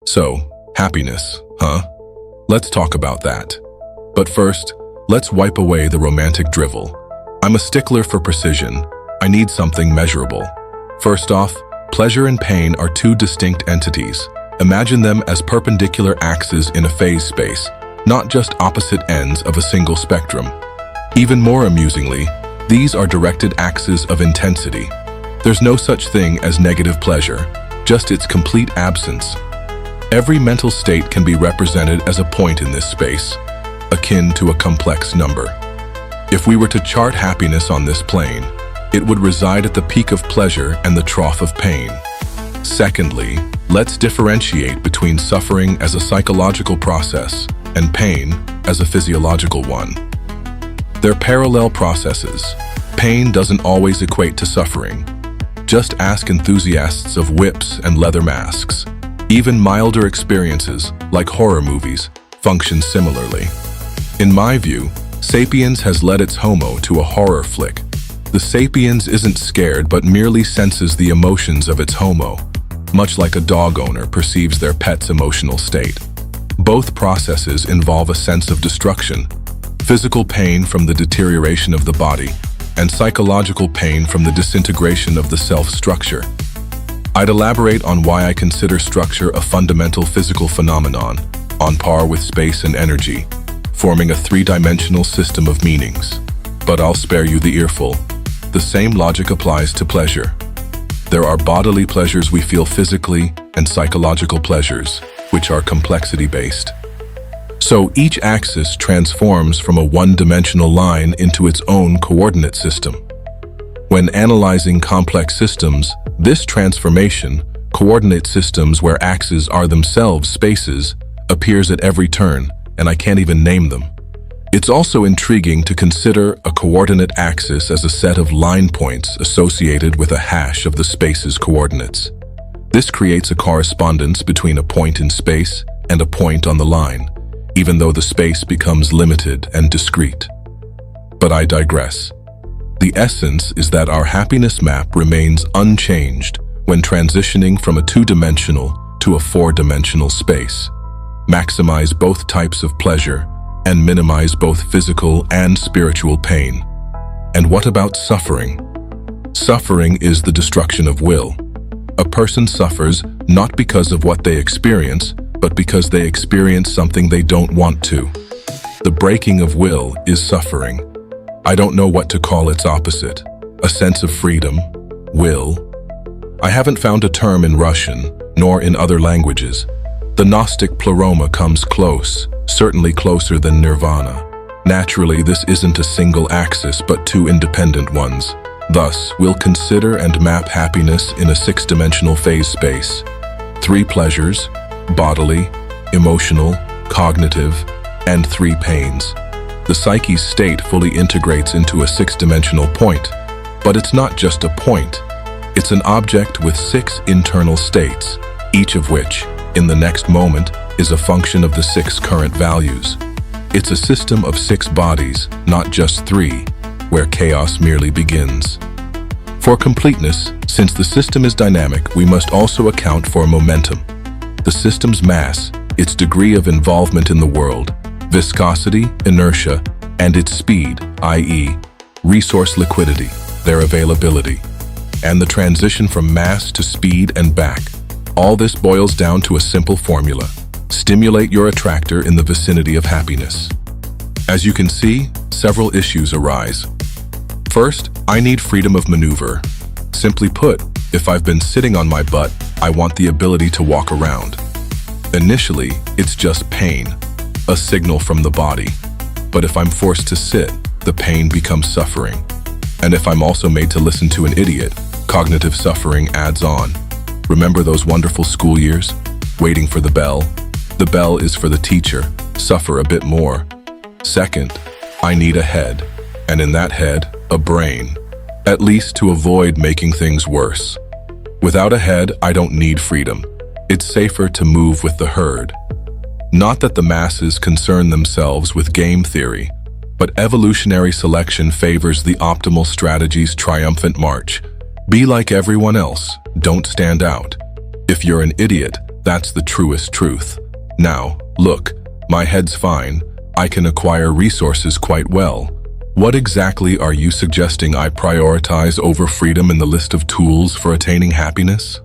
So, happiness, huh? Let's talk about that. But first, let's wipe away the romantic drivel. I'm a stickler for precision. I need something measurable. First off, pleasure and pain are two distinct entities. Imagine them as perpendicular axes in a phase space, not just opposite ends of a single spectrum. Even more amusingly, these are directed axes of intensity. There's no such thing as negative pleasure, just its complete absence. Every mental state can be represented as a point in this space, akin to a complex number. If we were to chart happiness on this plane, it would reside at the peak of pleasure and the trough of pain. Secondly, let's differentiate between suffering as a psychological process and pain as a physiological one. They're parallel processes. Pain doesn't always equate to suffering. Just ask enthusiasts of whips and leather masks. Even milder experiences, like horror movies, function similarly. In my view, Sapiens has led its homo to a horror flick. The sapiens isn't scared but merely senses the emotions of its homo, much like a dog owner perceives their pet's emotional state. Both processes involve a sense of destruction, physical pain from the deterioration of the body, and psychological pain from the disintegration of the self-structure. I'd elaborate on why I consider structure a fundamental physical phenomenon, on par with space and energy, forming a three-dimensional system of meanings. But I'll spare you the earful. The same logic applies to pleasure. There are bodily pleasures we feel physically and psychological pleasures, which are complexity-based. So each axis transforms from a one-dimensional line into its own coordinate system. When analyzing complex systems, this transformation, coordinate systems where axes are themselves spaces, appears at every turn, and I can't even name them. It's also intriguing to consider a coordinate axis as a set of line points associated with a hash of the space's coordinates. This creates a correspondence between a point in space and a point on the line, even though the space becomes limited and discrete. But I digress. The essence is that our happiness map remains unchanged when transitioning from a two-dimensional to a four-dimensional space. Maximize both types of pleasure and minimize both physical and spiritual pain. And what about suffering? Suffering is the destruction of will. A person suffers not because of what they experience, but because they experience something they don't want to. The breaking of will is suffering. I don't know what to call its opposite. A sense of freedom, will. I haven't found a term in Russian, nor in other languages. The Gnostic pleroma comes close, certainly closer than nirvana. Naturally, this isn't a single axis, but two independent ones. Thus, we'll consider and map happiness in a six-dimensional phase space. Three pleasures, bodily, emotional, cognitive, and three pains. The psyche's state fully integrates into a six-dimensional point, but it's not just a point. It's an object with six internal states, each of which, in the next moment, is a function of the six current values. It's a system of six bodies, not just three, where chaos merely begins. For completeness, since the system is dynamic, we must also account for momentum. The system's mass, its degree of involvement in the world, viscosity, inertia, and its speed, i.e., resource liquidity, their availability, and the transition from mass to speed and back. All this boils down to a simple formula. Stimulate your attractor in the vicinity of happiness. As you can see, several issues arise. First, I need freedom of maneuver. Simply put, if I've been sitting on my butt, I want the ability to walk around. Initially, it's just pain, a signal from the body. But if I'm forced to sit, the pain becomes suffering. And if I'm also made to listen to an idiot, cognitive suffering adds on. Remember those wonderful school years? Waiting for the bell. The bell is for the teacher. Suffer a bit more. Second, I need a head. And in that head, a brain. At least to avoid making things worse. Without a head, I don't need freedom. It's safer to move with the herd. Not that the masses concern themselves with game theory, but evolutionary selection favors the optimal strategy's triumphant march. Be like everyone else, don't stand out. If you're an idiot, That's the truest truth. Now, look, my head's fine. I can acquire resources quite well. What exactly are you suggesting I prioritize over freedom in the list of tools for attaining happiness?